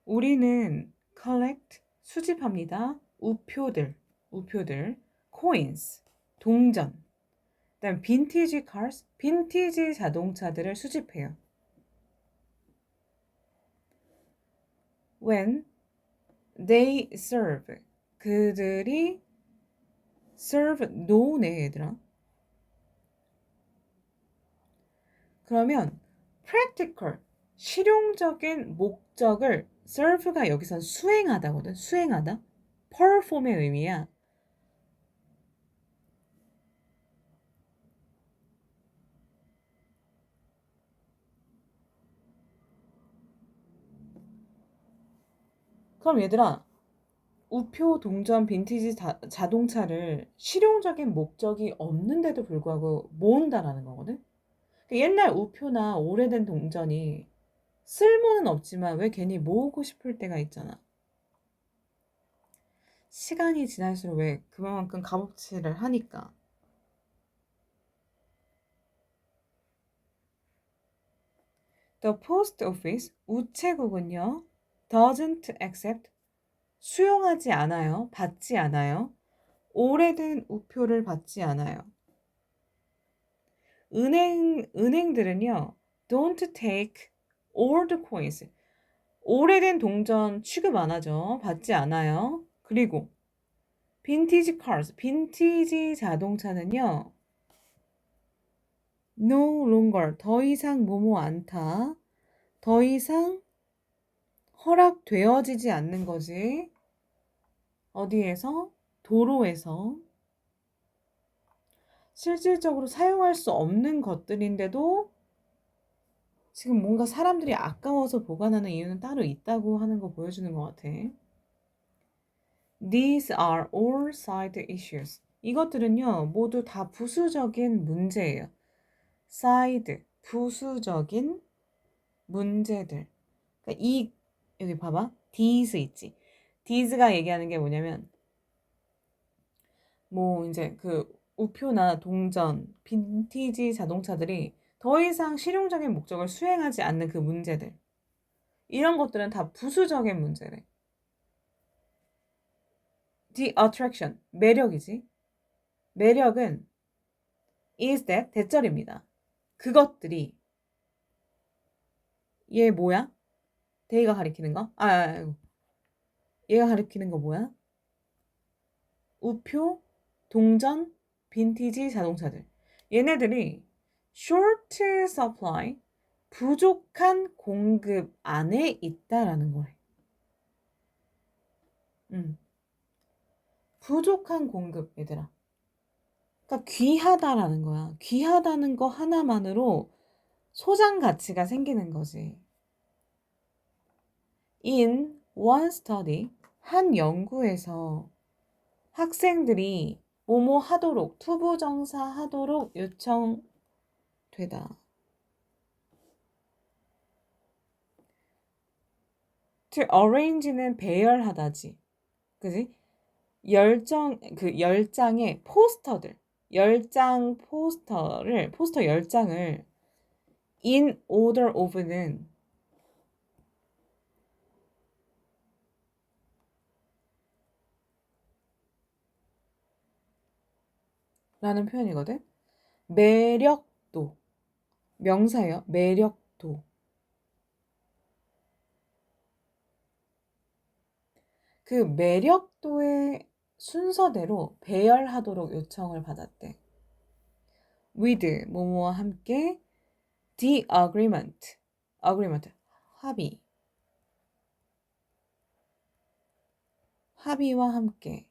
우리는 collect 수집합니다. 우표들, coins 동전. 그다음 vintage cars 빈티지 자동차들을 수집해요. When they serve 그들이 serve no네 얘들아. 그러면 practical 실용적인 목적을 serve가 여기선 수행하다거든. 수행하다. perform의 의미야. 그럼 얘들아, 우표, 동전, 빈티지 자동차를 실용적인 목적이 없는데도 불구하고 모은다라는 거거든. 그러니까 옛날 우표나 오래된 동전이 쓸모는 없지만 왜 괜히 모으고 싶을 때가 있잖아. 시간이 지날수록 왜 그만큼 값어치를 하니까. The post office 우체국은요 doesn't accept 수용하지 않아요. 받지 않아요. 오래된 우표를 받지 않아요. 은행들은요 don't take old coins 오래된 동전 취급 안 하죠. 받지 않아요. 그리고 빈티지 cars 빈티지 자동차는요 no longer 더 이상 뭐뭐 않다. 더 이상 허락되어지지 않는 거지. 어디에서? 도로에서. 실질적으로 사용할 수 없는 것들인데도 지금 뭔가 사람들이 아까워서 보관하는 이유는 따로 있다고 하는 거 보여주는 것 같아. These are all side issues. 이것들은요, 모두 다 부수적인 문제예요. side, 부수적인 문제들. 그러니까 여기 봐봐. these 있지. these가 얘기하는 게 뭐냐면, 뭐, 이제 그 우표나 동전, 빈티지 자동차들이 더 이상 실용적인 목적을 수행하지 않는 그 문제들. 이런 것들은 다 부수적인 문제래. The attraction, 매력이지. 매력은 is that 대절입니다. 그것들이 얘 뭐야? 데이가 가리키는 거? 얘가 가리키는 거 뭐야? 우표, 동전, 빈티지 자동차들. 얘네들이 short supply, 부족한 공급 안에 있다라는 거래. 부족한 공급, 얘들아. 그러니까 귀하다라는 거야. 귀하다는 거 하나만으로 소장 가치가 생기는 거지. In one study, 한 연구에서 학생들이 뭐뭐 하도록, 투부정사 하도록 요청되다. To arrange는 배열하다지. 그지? 그 10장의 포스터들, 포스터 10장을 in order of는 라는 표현이거든. 매력도, 명사예요. 매력도. 그 매력도의 순서대로 배열하도록 요청을 받았대. with 뭐뭐와 함께 the agreement 합의와 함께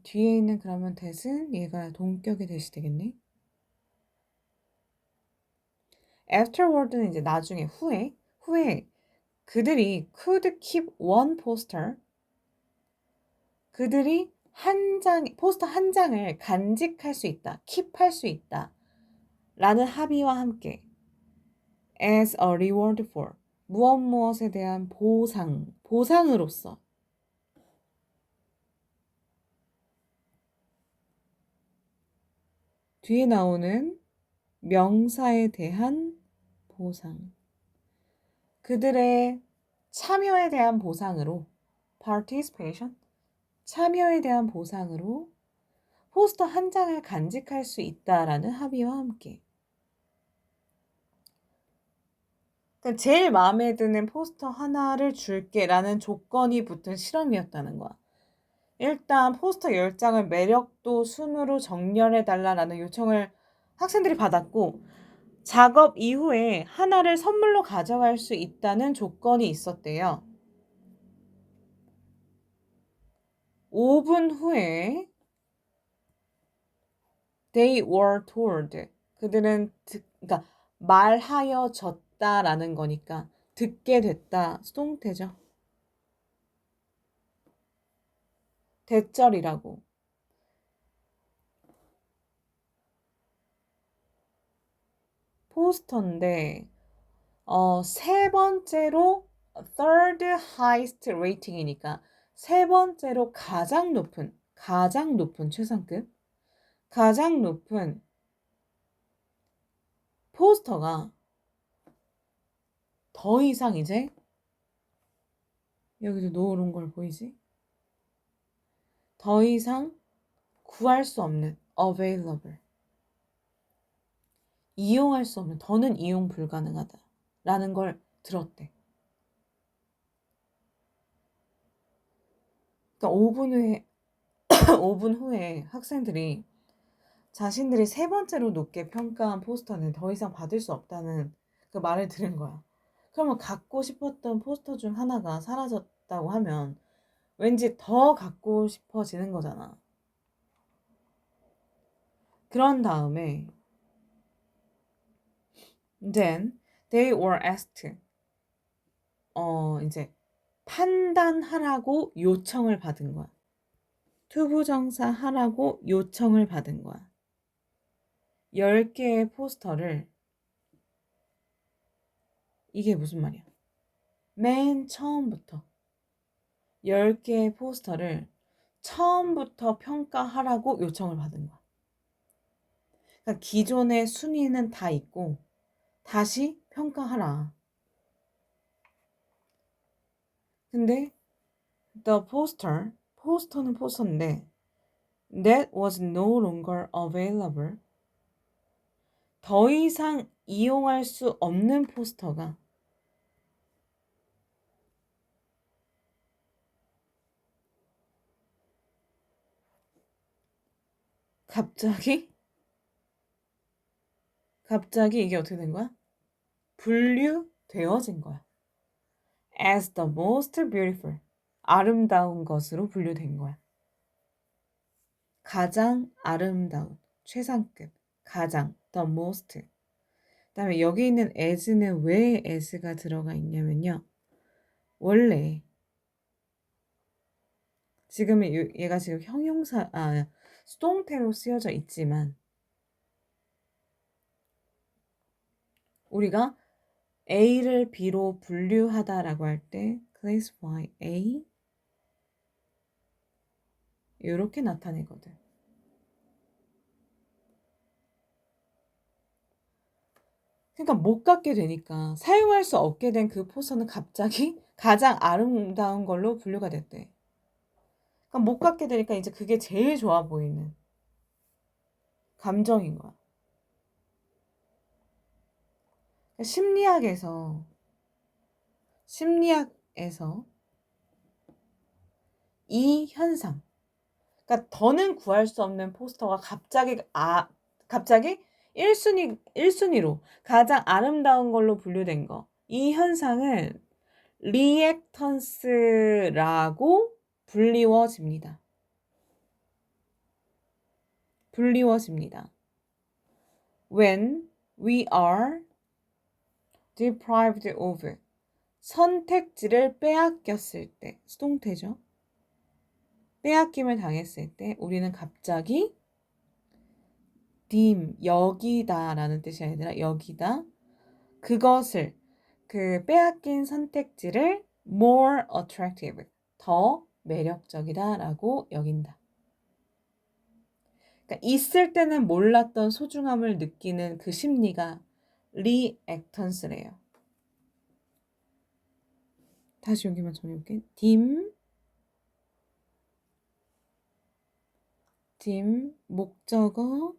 뒤에 있는 그러면 that은 얘가 동격이 대시 되겠네. afterward는 이제 나중에 후에 그들이 could keep one poster 그들이 포스터 한 장을 간직할 수 있다. 킵할 수 있다. 라는 합의와 함께 as a reward for 무엇에 대한 보상으로서 뒤에 나오는 명사에 대한 보상. 그들의 참여에 대한 보상으로 participation 참여에 대한 보상으로 포스터 한 장을 간직할 수 있다라는 합의와 함께 그러니까 제일 마음에 드는 포스터 하나를 줄게라는 조건이 붙은 실험이었다는 거야. 일단 포스터 10장을 매력도 순으로 정렬해 달라라는 요청을 학생들이 받았고 작업 이후에 하나를 선물로 가져갈 수 있다는 조건이 있었대요. 5분 후에 they were told 그들은 그러니까 말하여졌다라는 거니까 듣게 됐다. 수동태죠. 대절이라고. 포스터인데 세 번째로 third highest rating이니까 세 번째로 가장 높은 최상급 가장 높은 포스터가 더 이상 이제 여기도 노란 걸 보이지? 더 이상 구할 수 없는 available 이용할 수 없는 더는 이용 불가능하다 라는 걸 들었대. 그러니까 5분 후에 5분 후에 학생들이 자신들이 세 번째로 높게 평가한 포스터는 더 이상 받을 수 없다는 그 말을 들은 거야. 그러면 갖고 싶었던 포스터 중 하나가 사라졌다고 하면 왠지 더 갖고 싶어지는 거잖아. 그런 다음에 then they were asked 이제 판단하라고 요청을 받은 거야. 투부정사 하라고 요청을 받은 거야. 10개의 포스터를 이게 무슨 말이야? 맨 처음부터 10개의 포스터를 처음부터 평가하라고 요청을 받은 거야. 그러니까 기존의 순위는 다 있고 다시 평가하라. 근데 the 포스터는 포스터인데 that was no longer available 더 이상 이용할 수 없는 포스터가 갑자기 이게 어떻게 된 거야? 분류되어진 거야. as the most beautiful 아름다운 것으로 분류된 거야. 가장 아름다운 최상급 가장 the most 그다음에 여기 있는 as는 왜 as가 들어가 있냐면요. 원래 지금 얘가 지금 형용사 수동태로 쓰여져 있지만 우리가 A를 B로 분류하다라고 할 때 classify A 이렇게 나타내거든. 그러니까 못 갖게 되니까 사용할 수 없게 된 그 포스터는 갑자기 가장 아름다운 걸로 분류가 됐대. 그러니까 못 갖게 되니까 이제 그게 제일 좋아 보이는 감정인 거야. 심리학에서 이 현상 그러니까 더는 구할 수 없는 포스터가 갑자기 1순위로 가장 아름다운 걸로 분류된 거. 이 현상은 리액턴스라고 불리워집니다. When we are deprived of 선택지를 빼앗겼을 때 수동태죠. 빼앗김을 당했을 때 우리는 갑자기 여기다 라는 뜻이 아니라 여기다 그것을 그 빼앗긴 선택지를 more attractive 더 매력적이다 라고 여긴다. 그러니까 있을 때는 몰랐던 소중함을 느끼는 그 심리가 리액턴스래요. 다시 여기만 정해볼게. dim 목적어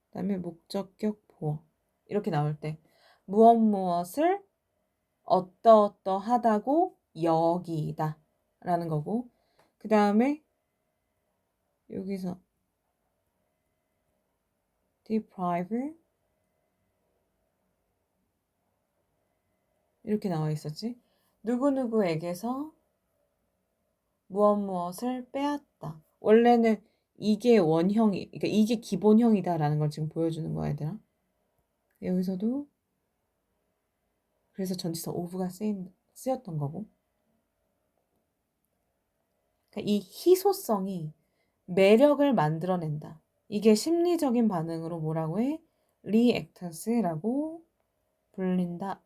그다음에 목적격 보어 이렇게 나올 때 무엇 무엇을 어떠어떠하다고 여기다 라는 거고 그 다음에 여기서 deprive 이렇게 나와 있었지. 누구누구에게서 무엇 무엇을 빼앗다. 원래는 이게 원형이 그러니까 이게 기본형이다라는 걸 지금 보여주는 거야 얘들아. 여기서도 그래서 전치사 of가 쓰였던 거고. 그러니까 이 희소성이 매력을 만들어낸다. 이게 심리적인 반응으로 뭐라고 해? 리액턴스라고 불린다